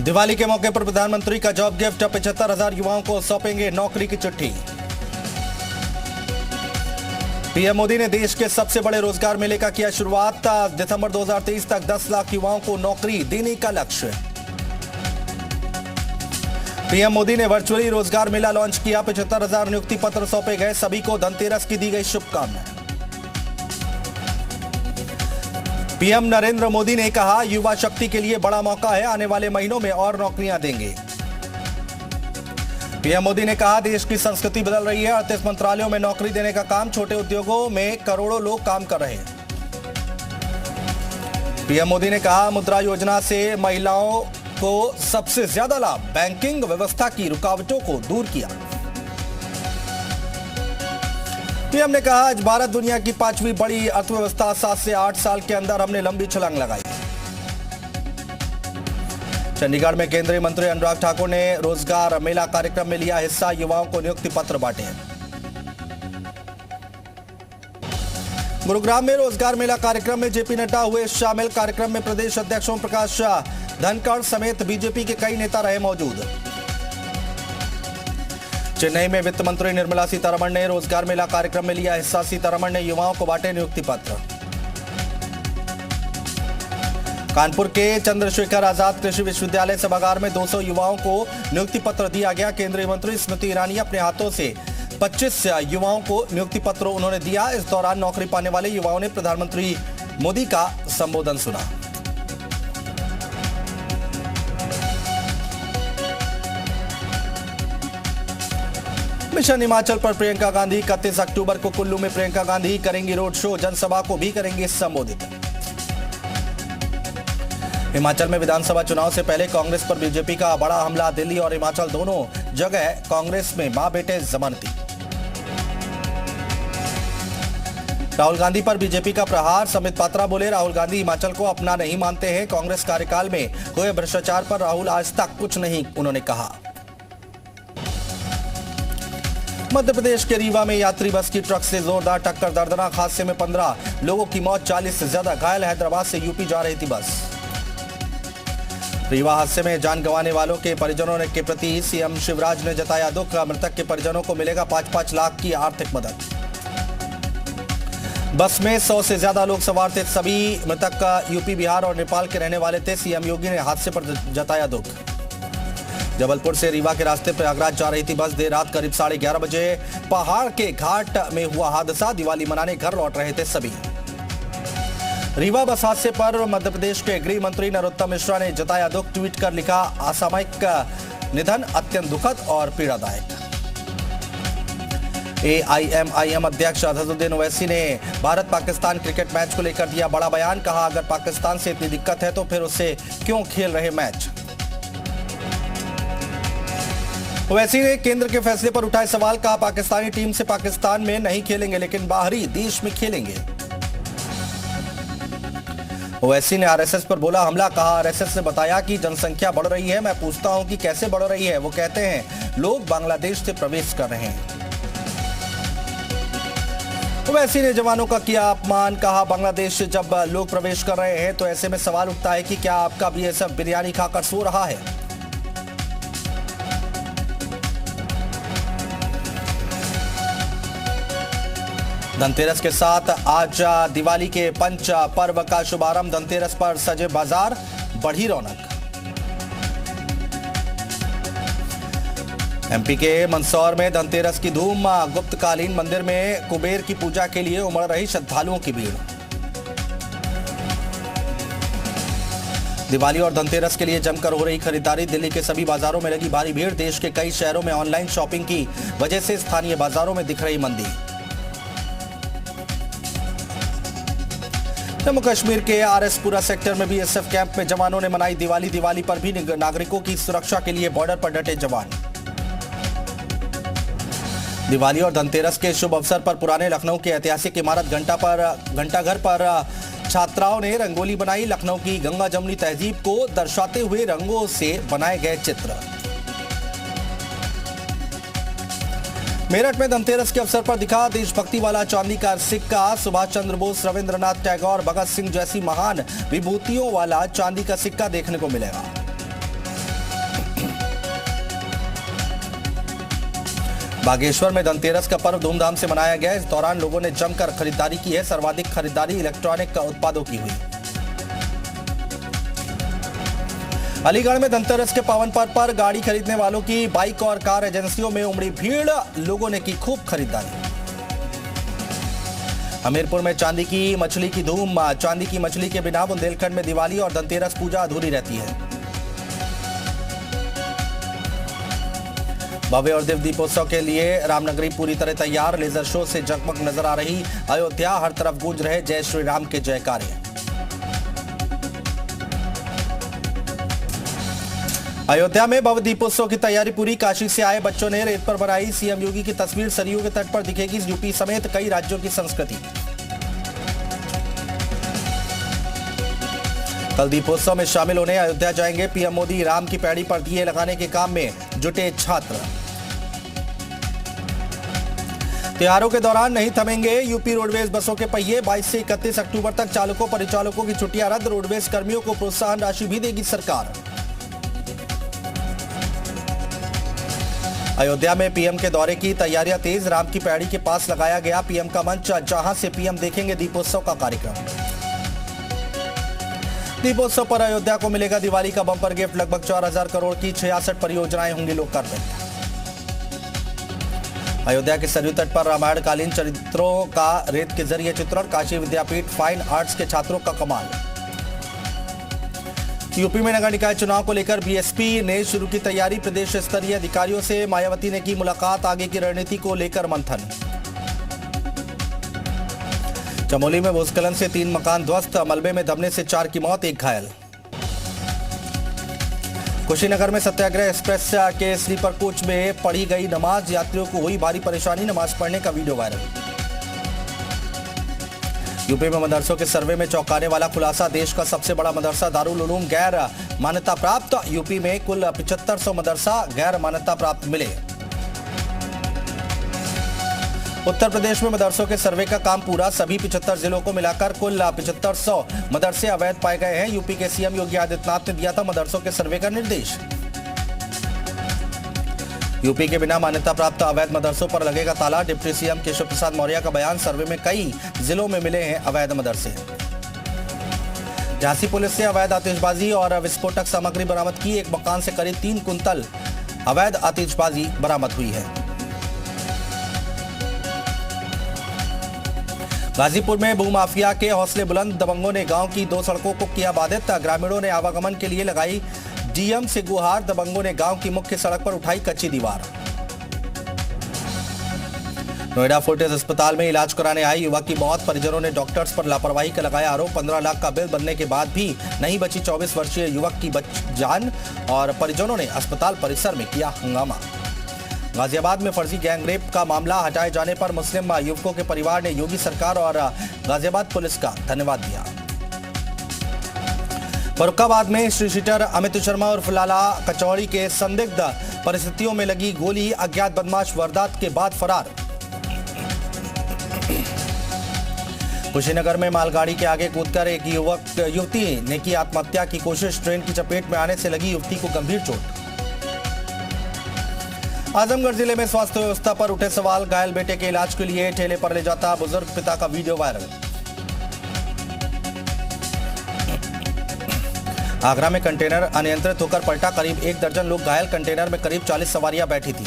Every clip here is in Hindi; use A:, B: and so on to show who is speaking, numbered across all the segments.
A: दिवाली के मौके पर प्रधानमंत्री का जॉब गिफ्ट, 75,000 युवाओं को सौंपेंगे नौकरी की चिट्ठी। पीएम मोदी ने देश के सबसे बड़े रोजगार मेले का किया शुरुआत। दिसंबर 2023 तक 10 लाख युवाओं को नौकरी देने का लक्ष्य। पीएम मोदी ने वर्चुअली रोजगार मेला लॉन्च किया। 75,000 नियुक्ति पत्र सौंपे गए। सभी को धनतेरस की दी गई शुभकामनाएं। पीएम नरेंद्र मोदी ने कहा, युवा शक्ति के लिए बड़ा मौका है, आने वाले महीनों में और नौकरियां देंगे। पीएम मोदी ने कहा, देश की संस्कृति बदल रही है। 38 मंत्रालयों में नौकरी देने का काम, छोटे उद्योगों में करोड़ों लोग काम कर रहे हैं। पीएम मोदी ने कहा, मुद्रा योजना से महिलाओं को सबसे ज्यादा लाभ, बैंकिंग व्यवस्था की रुकावटों को दूर किया। पीएम ने कहा, आज भारत दुनिया की 5वीं बड़ी अर्थव्यवस्था। 7 से 8 साल के अंदर हमने लंबी छलांग लगाई। चंडीगढ़ में केंद्रीय मंत्री अनुराग ठाकुर ने रोजगार मेला कार्यक्रम में लिया हिस्सा। युवाओं को नियुक्ति पत्र बांटे। गुरुग्राम में रोजगार मेला कार्यक्रम में जेपी नड्डा हुए शामिल। कार्यक्रम में प्रदेश अध्यक्ष ओम प्रकाश धनखड़ समेत बीजेपी के कई नेता रहे मौजूद। चेन्नई में वित्त मंत्री निर्मला सीतारमण ने रोजगार मेला कार्यक्रम में लिया हिस्सा। सीतारमण ने युवाओं को बांटे नियुक्ति पत्र। कानपुर के चंद्रशेखर आजाद कृषि विश्वविद्यालय सभागार में 200 युवाओं को नियुक्ति पत्र दिया गया। केंद्रीय मंत्री स्मृति ईरानी अपने हाथों से 25 युवाओं को नियुक्ति पत्र उन्होंने दिया। इस दौरान नौकरी पाने वाले युवाओं ने प्रधानमंत्री मोदी का संबोधन सुना। मिशन हिमाचल पर प्रियंका गांधी 31 अक्टूबर को कुल्लू में प्रियंका गांधी करेंगी रोड शो। जनसभा को भी करेंगी संबोधित। हिमाचल में विधानसभा चुनाव से पहले कांग्रेस पर बीजेपी का बड़ा हमला। दिल्ली और हिमाचल दोनों जगह कांग्रेस में मां बेटे जमानती। राहुल गांधी पर बीजेपी का प्रहार। समित पात्रा बोले, राहुल गांधी हिमाचल को अपना नहीं मानते हैं। कांग्रेस कार्यकाल में हुए भ्रष्टाचार पर राहुल आज तक कुछ नहीं उन्होंने कहा। मध्य प्रदेश के रीवा में यात्री बस की ट्रक से जोरदार टक्कर। दर्दनाक हादसे में 15 लोगों की मौत, 40 से ज्यादा घायल। हैदराबाद से यूपी जा रही थी बस। रीवा हादसे में जान गंवाने वालों के परिजनों के प्रति सीएम शिवराज ने जताया दुख। मृतक के परिजनों को मिलेगा 5-5 लाख की आर्थिक मदद। बस में 100 से ज्यादा लोग सवार थे। सभी मृतक यूपी, बिहार और नेपाल के रहने वाले थे। सीएम योगी ने हादसे पर जताया दुख। जबलपुर से रीवा के रास्ते प्रयागराज जा रही थी बस। देर रात करीब 11:30 बजे पहाड़ के घाट में हुआ हादसा। दिवाली मनाने घर लौट रहे थे सभी। रीवा बस हादसे पर मध्य प्रदेश के गृह मंत्री नरोत्तम मिश्रा ने जताया दुख। ट्वीट कर लिखा, असामयिक निधन अत्यंत दुखद और पीड़ादायक। एआईएमआईएम अध्यक्ष अजहरुद्दीन ओवैसी ने भारत पाकिस्तान क्रिकेट मैच को लेकर दिया बड़ा बयान। कहा, अगर पाकिस्तान से इतनी दिक्कत है तो फिर उससे क्यों खेल रहे मैच। ओवैसी ने केंद्र के फैसले पर उठाए सवाल। कहा, पाकिस्तानी टीम से पाकिस्तान में नहीं खेलेंगे लेकिन बाहरी देश में खेलेंगे। ओवैसी ने आरएसएस पर बोला हमला। कहा, आरएसएस ने बताया कि जनसंख्या बढ़ रही है। मैं पूछता हूं कि कैसे बढ़ रही है। वो कहते हैं लोग बांग्लादेश से प्रवेश कर रहे हैं। ओवैसी ने जवानों का किया अपमान। कहा, बांग्लादेश से जब लोग प्रवेश कर रहे हैं तो ऐसे में सवाल उठता है कि क्या आपका बीएसएफ बिरयानी खाकर सो रहा है। धनतेरस के साथ आज दिवाली के पंच पर्व का शुभारंभ। धनतेरस पर सजे बाजार, बढ़ी रौनक। एमपी के मंदसौर में धनतेरस की धूम। गुप्तकालीन मंदिर में कुबेर की पूजा के लिए उमड़ रही श्रद्धालुओं की भीड़। दिवाली और धनतेरस के लिए जमकर हो रही खरीदारी। दिल्ली के सभी बाजारों में लगी भारी भीड़। देश के कई शहरों में ऑनलाइन शॉपिंग की वजह से स्थानीय बाजारों में दिख रही मंदी। जम्मू कश्मीर के आरएसपुरा सेक्टर में बीएसएफ कैंप में जवानों ने मनाई दिवाली। दिवाली पर भी नागरिकों की सुरक्षा के लिए बॉर्डर पर डटे जवान। दिवाली और धनतेरस के शुभ अवसर पर पुराने लखनऊ के ऐतिहासिक इमारत घंटाघर पर छात्राओं ने रंगोली बनाई। लखनऊ की गंगा जमुनी तहजीब को दर्शाते हुए रंगों से बनाए गए चित्र। मेरठ में धनतेरस के अवसर पर दिखा देशभक्ति वाला चांदी का सिक्का। सुभाष चंद्र बोस, रविंद्रनाथ टैगोर, भगत सिंह जैसी महान विभूतियों वाला चांदी का सिक्का देखने को मिलेगा। बागेश्वर में धनतेरस का पर्व धूमधाम से मनाया गया। इस दौरान लोगों ने जमकर खरीदारी की है। सर्वाधिक खरीदारी इलेक्ट्रॉनिक उत्पादों की हुई। अलीगढ़ में धनतेरस के पावन पर्व पर गाड़ी खरीदने वालों की बाइक और कार एजेंसियों में उमड़ी भीड़। लोगों ने की खूब खरीदारी। हमीरपुर में चांदी की मछली की धूम। चांदी की मछली के बिना बुंदेलखंड में दिवाली और धनतेरस पूजा अधूरी रहती है। भव्य और दिव्य दीपोत्सव के लिए रामनगरी पूरी तरह तैयार। लेजर शो से जगमग नजर आ रही अयोध्या। हर तरफ गूंज रहे जय श्री राम के जयकारे। अयोध्या में भव्य दीपोत्सव की तैयारी पूरी। काशी से आए बच्चों ने रेत पर बनाई सीएम योगी की तस्वीर। सरयू के तट पर दिखेगी यूपी समेत कई राज्यों की संस्कृति। कल दीपोत्सव में शामिल होने अयोध्या जाएंगे पीएम मोदी। राम की पैड़ी पर दिए लगाने के काम में जुटे छात्र। त्योहारों के दौरान नहीं थमेंगे यूपी रोडवेज बसों के पहिए। 22 से 31 अक्टूबर तक चालकों परिचालकों की छुट्टियां रद्द। रोडवेज कर्मियों को प्रोत्साहन राशि भी देगी सरकार। अयोध्या में पीएम के दौरे की तैयारियां तेज। राम की पैड़ी के पास लगाया गया पीएम का मंच, जहां से पीएम देखेंगे दीपोत्सव का कार्यक्रम। दीपोत्सव पर अयोध्या को मिलेगा दिवाली का बम्पर गिफ्ट। लगभग 4000 करोड़ की 66 परियोजनाएं होंगी लोकार्पित। अयोध्या के सरयू तट पर रामायणकालीन चरित्रों का रेत के जरिए चित्रण। काशी विद्यापीठ फाइन आर्ट्स के छात्रों का कमाल। यूपी में नगर निकाय चुनाव को लेकर बीएसपी ने शुरू की तैयारी। प्रदेश स्तरीय अधिकारियों से मायावती ने की मुलाकात। आगे की रणनीति को लेकर मंथन। चमोली में भूस्खलन से 3 मकान ध्वस्त। मलबे में दबने से 4 की मौत, 1 घायल। कुशीनगर में सत्याग्रह एक्सप्रेस के स्लीपर कोच में पढ़ी गई नमाज। यात्रियों को हुई भारी परेशानी। नमाज पढ़ने का वीडियो वायरल। यूपी में मदरसों के सर्वे में चौंकाने वाला खुलासा। देश का सबसे बड़ा मदरसा दारुल उलूम गैर मान्यता प्राप्त। यूपी में कुल 7500 मदरसा गैर मान्यता प्राप्त मिले। उत्तर प्रदेश में मदरसों के सर्वे का काम पूरा। सभी 75 जिलों को मिलाकर कुल 7500 मदरसे अवैध पाए गए हैं। यूपी के सीएम योगी आदित्यनाथ ने दिया था मदरसों के सर्वे का निर्देश। यूपी के बिना मान्यता प्राप्त अवैध मदरसों पर लगेगा ताला। डिप्टी सीएम केशव प्रसाद मौर्य का बयान। सर्वे में कई जिलों में मिले हैं अवैध मदरसे। झांसी पुलिस से अवैध आतिशबाजी और विस्फोटक सामग्री बरामद की। एक मकान से करीब 3 कुंतल अवैध आतिशबाजी बरामद हुई है। गाजीपुर में भूमाफिया के हौसले बुलंद। दबंगों ने गांव की 2 सड़कों को किया बाधित। ग्रामीणों ने आवागमन के लिए लगाई डीएम से गुहार। दबंगों ने गांव की मुख्य सड़क पर उठाई कच्ची दीवार। नोएडा फोर्टिस अस्पताल में इलाज कराने आई युवक की मौत। परिजनों ने डॉक्टर्स पर लापरवाही का लगाया आरोप। 15 लाख का बिल बनने के बाद भी नहीं बची 24 वर्षीय युवक की जान और परिजनों ने अस्पताल परिसर में किया हंगामा। गाजियाबाद में फर्जी गैंगरेप का मामला हटाए जाने पर मुस्लिम युवकों के परिवार ने योगी सरकार और गाजियाबाद पुलिस का धन्यवाद दिया। फर्रुखाबाद में श्री शीटर अमित शर्मा और लाला कचौड़ी के संदिग्ध परिस्थितियों में लगी गोली। अज्ञात बदमाश वारदात के बाद फरार। कुशीनगर में मालगाड़ी के आगे कूदकर एक युवती ने की आत्महत्या की कोशिश। ट्रेन की चपेट में आने से लगी युवती को गंभीर चोट। आजमगढ़ जिले में स्वास्थ्य व्यवस्था पर उठे सवाल। घायल बेटे के इलाज के लिए ठेले पर ले जाता बुजुर्ग पिता का वीडियो वायरल। आगरा में कंटेनर अनियंत्रित होकर पलटा। करीब 1 दर्जन लोग घायल। कंटेनर में करीब 40 सवारियां बैठी थी।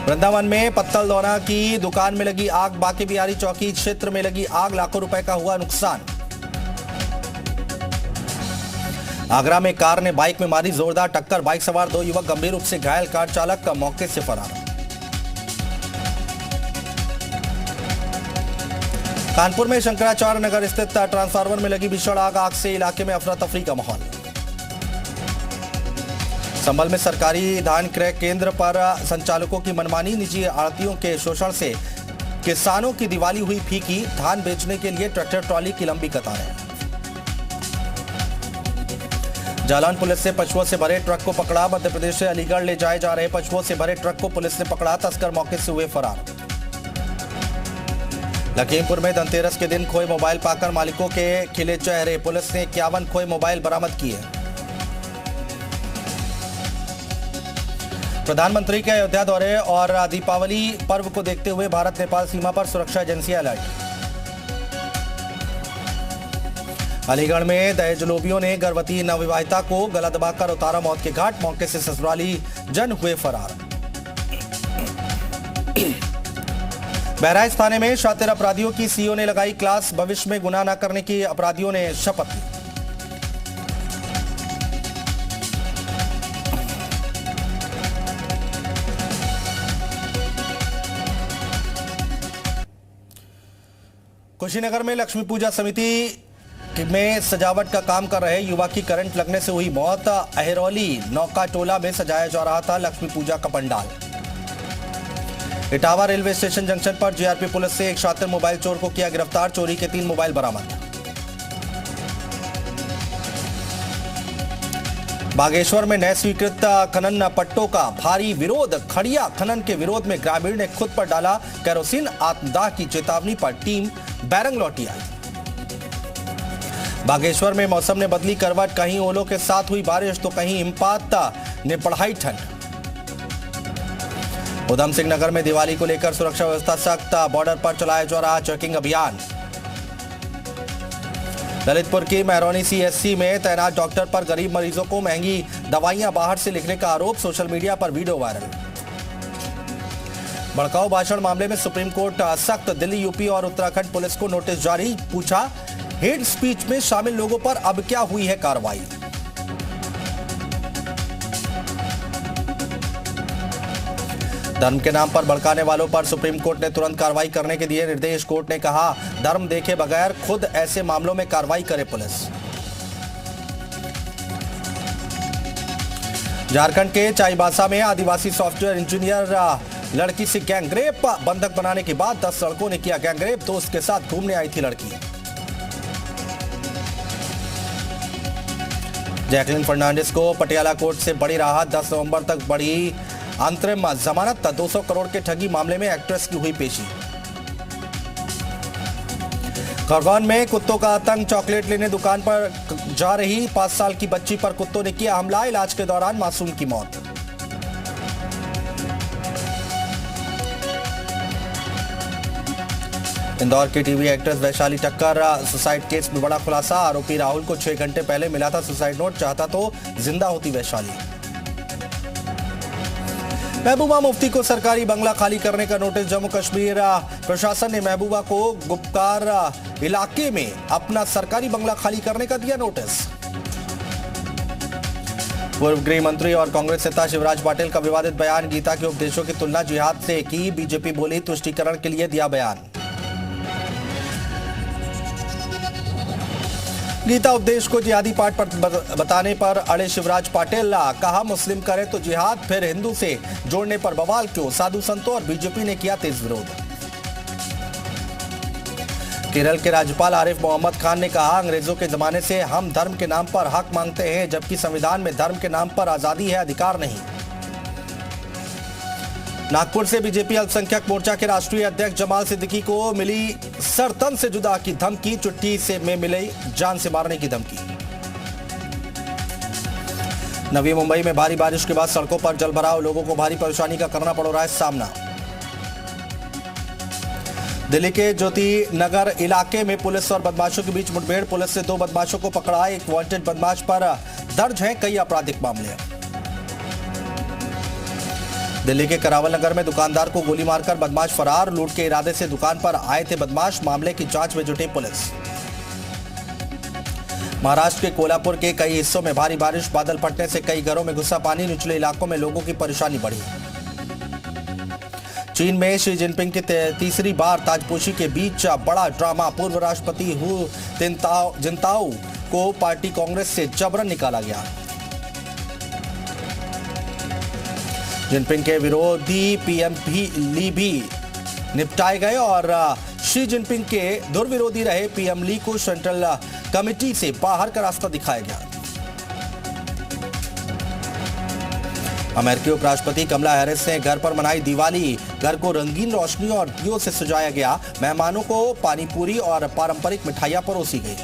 A: वृंदावन में पत्तल दौना की दुकान में लगी आग। बांके बिहारी चौकी क्षेत्र में लगी आग। लाखों रुपए का हुआ नुकसान। आगरा में कार ने बाइक में मारी जोरदार टक्कर। बाइक सवार 2 युवक गंभीर रूप से घायल। कार चालक का मौके से फरार। कानपुर में शंकराचार्य नगर स्थित ट्रांसफार्मर में लगी भीषण आग। आग से इलाके में अफरा तफरी का माहौल। संभल में सरकारी धान क्रय केंद्र पर संचालकों की मनमानी। निजी आड़तियों के शोषण से किसानों की दिवाली हुई फीकी। धान बेचने के लिए ट्रैक्टर ट्रॉली की लंबी कतारें। जालौन पुलिस से पशुओं से भरे ट्रक को पकड़ा। मध्य प्रदेश से अलीगढ़ ले जाए जा रहे पशुओं से भरे ट्रक को पुलिस ने पकड़ा। तस्कर मौके से हुए फरार। लखीमपुर में धनतेरस के दिन खोए मोबाइल पाकर मालिकों के खिले चेहरे। पुलिस ने 51 खोए मोबाइल बरामद किए। प्रधानमंत्री के अयोध्या दौरे और दीपावली पर्व को देखते हुए भारत नेपाल सीमा पर सुरक्षा एजेंसी अलर्ट। अलीगढ़ में दहेज लोभियों ने गर्भवती नवविवाहिता को गला दबाकर उतारा मौत के घाट, मौके से ससुराली जन हुए फरार। बहराइच थाने में शातिर अपराधियों की सीओ ने लगाई क्लास, भविष्य में गुनाह न करने की अपराधियों ने शपथ ली। कुशीनगर में लक्ष्मी पूजा समिति में सजावट का काम कर रहे युवक की करंट लगने से हुई मौत। अहिरौली नौका टोला में सजाया जा रहा था लक्ष्मी पूजा का pandal. Etawah railway station junction पर जीआरपी पुलिस से एक शातिर मोबाइल चोर को किया गिरफ्तार, चोरी के 3 मोबाइल बरामद। बागेश्वर में नए स्वीकृत खनन पट्टों का भारी विरोध, खड़िया खनन के विरोध में ग्रामीण ने खुद पर डाला केरोसिन, आत्मदाह की चेतावनी पर टीम बैरंग लौटी आई। बागेश्वर में मौसम ने बदली करवट, कहीं ओलों के साथ हुई बारिश तो कहीं हिमपात ने बढ़ाई ठंड। उधम सिंह नगर में दिवाली को लेकर सुरक्षा व्यवस्था सख्त, बॉर्डर पर चलाया जा रहा चेकिंग अभियान। ललितपुर की महरौनी सीएससी में तैनात डॉक्टर पर गरीब मरीजों को महंगी दवाइयां बाहर से लिखने का आरोप, सोशल मीडिया पर वीडियो वायरल। भड़काऊ भाषण मामले में सुप्रीम कोर्ट सख्त, दिल्ली, यूपी और उत्तराखंड पुलिस को नोटिस जारी, पूछा हेट स्पीच में शामिल लोगों पर अब क्या हुई है कार्रवाई। धर्म के नाम पर भड़काने वालों पर सुप्रीम कोर्ट ने तुरंत कार्रवाई करने के दिए निर्देश। कोर्ट ने कहा धर्म देखे बगैर खुद ऐसे मामलों में कार्रवाई करे पुलिस। झारखंड के चाईबासा में आदिवासी सॉफ्टवेयर इंजीनियर लड़की से गैंगरेप, बंधक बनाने के बाद 10 लड़कों ने किया गैंगरेप, दोस्त के साथ घूमने आई थी लड़की। जैकलिन फर्नांडिस को पटियाला कोर्ट से बड़ी राहत, 10 नवंबर तक बढ़ी अंतरिम जमानत, 200 करोड़ के ठगी मामले में एक्ट्रेस की हुई पेशी। खरगोन में कुत्तों का आतंक, चॉकलेट लेने दुकान पर जा रही 5 साल की बच्ची पर कुत्तों ने किया हमला, इलाज के दौरान मासूम की मौत। इंदौर की TV actress Vaishali Thakkar suicide case में बड़ा खुलासा, आरोपी राहुल को 6 घंटे पहले मिला था सुसाइड नोट, चाहता तो जिंदा होती वैशाली। महबूबा मुफ्ती को सरकारी बंगला खाली करने का नोटिस, जम्मू कश्मीर प्रशासन ने महबूबा को गुप्कार इलाके में अपना सरकारी बंगला खाली करने का दिया नोटिस। पूर्व गृह मंत्री और कांग्रेस नेता शिवराज पाटिल का विवादित बयान, गीता के उपदेशों की तुलना जिहाद से की, बीजेपी बोली तुष्टीकरण के लिए दिया बयान। गीता उपदेश को जिहादी पाठ पर बताने पर अड़े शिवराज पाटिल, कहा मुस्लिम करे तो जिहाद, फिर हिंदू से जोड़ने पर बवाल क्यों, साधु संतों और बीजेपी ने किया तेज विरोध। केरल के राज्यपाल आरिफ मोहम्मद खान ने कहा अंग्रेजों के जमाने से हम धर्म के नाम पर हक मांगते हैं, जबकि संविधान में धर्म के नाम पर आजादी है, अधिकार नहीं। नागपुर से बीजेपी अल्पसंख्यक मोर्चा के राष्ट्रीय अध्यक्ष जमाल सिद्दीकी को मिली सरतन से जुदा की धमकी, चिट्ठी से में मिली जान से मारने की धमकी। नवी मुंबई में भारी बारिश के बाद सड़कों पर जलभराव, लोगों को भारी परेशानी का करना पड़ रहा है सामना। दिल्ली के ज्योति नगर इलाके में पुलिस और बदमाशों के बीच मुठभेड़, पुलिस ने 2 बदमाशों को पकड़ा, एक वांटेड बदमाश पर दर्ज हैं कई आपराधिक मामले। दिल्ली के करावल नगर में दुकानदार को गोली मारकर बदमाश फरार, लूट के इरादे से दुकान पर आए थे बदमाश, मामले की जांच में जुटी पुलिस। महाराष्ट्र के कोल्हापुर के कई हिस्सों में भारी बारिश, बादल फटने से कई घरों में घुसा पानी, निचले इलाकों में लोगों की परेशानी बढ़ी। चीन में शी जिनपिंग की तीसरी बार ताजपोशी के बीच बड़ा ड्रामा, पूर्व राष्ट्रपति हु जिनताओ को पार्टी कांग्रेस से जबरन निकाला गया। जिनपिंग के विरोधी पीएम ली भी निपटाए गए और शी जिनपिंग के दुर्विरोधी रहे पीएम ली को सेंट्रल कमेटी से बाहर का रास्ता दिखाया गया। अमेरिकी उपराष्ट्रपति कमला हैरिस ने घर पर मनाई दिवाली, घर को रंगीन रोशनी और दियों से सजाया गया, मेहमानों को पानी पूरी और पारंपरिक मिठाइयां परोसी गई।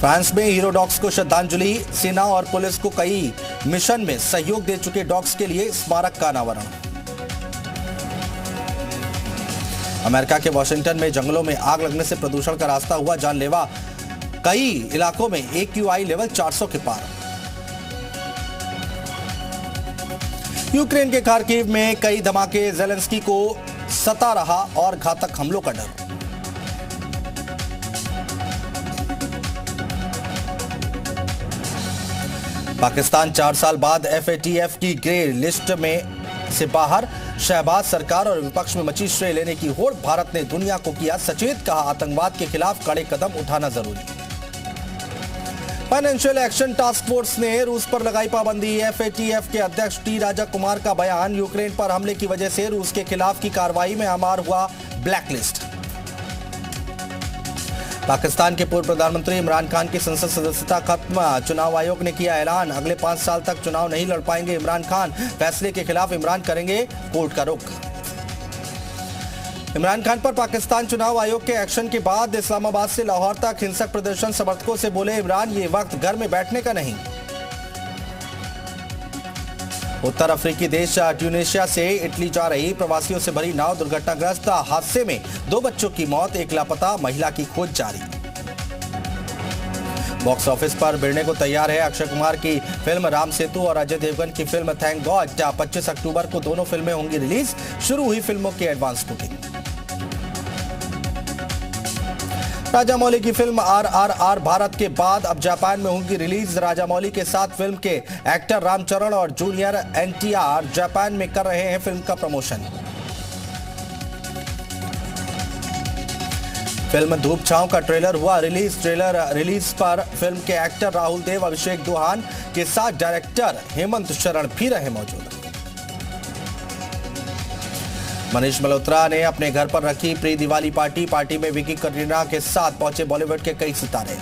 A: फ्रांस में हीरो डॉग्स को श्रद्धांजलि। सेना और पुलिस को कई मिशन में सहयोग दे चुके डॉग्स के लिए स्मारक का अनावरण। अमेरिका के वॉशिंगटन में जंगलों में आग लगने से प्रदूषण का रास्ता हुआ जानलेवा। कई इलाकों में AQI लेवल 400 के पार। यूक्रेन के खार्किव में कई धमाके। ज़ेलेंस्की को सता रहा और घातक हमलों का डर। पाकिस्तान 4 साल बाद FATF की ग्रे लिस्ट में से बाहर। शहबाज सरकार और विपक्ष में मची श्रेय लेने की होड़। भारत ने दुनिया को किया सचेत, कहा आतंकवाद के खिलाफ कड़े कदम उठाना जरूरी। फाइनेंशियल एक्शन टास्क फोर्स ने रूस पर लगाई पाबंदी। FATF के अध्यक्ष टी राजा कुमार का बयान। यूक्रेन पर हमले की वजह से रूस के खिलाफ की कार्रवाई में हमार हुआ ब्लैकलिस्ट। पाकिस्तान के पूर्व प्रधानमंत्री इमरान खान की संसद सदस्यता खत्म। चुनाव आयोग ने किया ऐलान, अगले 5 साल तक चुनाव नहीं लड़ पाएंगे इमरान खान। फैसले के खिलाफ इमरान करेंगे कोर्ट का रुख। इमरान खान पर पाकिस्तान चुनाव आयोग के एक्शन के बाद इस्लामाबाद से लाहौर तक हिंसक प्रदर्शन। समर्थकों से बोले इमरान, ये वक्त घर में बैठने का नहीं। उत्तर अफ्रीकी देश ट्यूनीशिया से इटली जा रही प्रवासियों से भरी नाव दुर्घटनाग्रस्त। हादसे में 2 बच्चों की मौत, एक लापता महिला की खोज जारी। बॉक्स ऑफिस पर भिड़ने को तैयार है अक्षय कुमार की फिल्म राम सेतु और अजय देवगन की फिल्म थैंक गॉड। 25 अक्टूबर को दोनों फिल्में होंगी रिलीज। शुरू हुई फिल्मों की एडवांस बुकिंग। राजामौली की फिल्म RRR भारत के बाद अब जापान में होंगी रिलीज। राजामौली के साथ फिल्म के एक्टर रामचरण और जूनियर NTR जापान में कर रहे हैं फिल्म का प्रमोशन। फिल्म धूप छांव का ट्रेलर हुआ रिलीज। ट्रेलर रिलीज पर फिल्म के एक्टर राहुल देव, अभिषेक दुहान के साथ डायरेक्टर हेमंत शरण भी रहे मौजूद। मनीष मल्होत्रा ने अपने घर पर रखी प्री दिवाली पार्टी। पार्टी में विकी कटरीना के साथ पहुंचे बॉलीवुड के कई सितारे।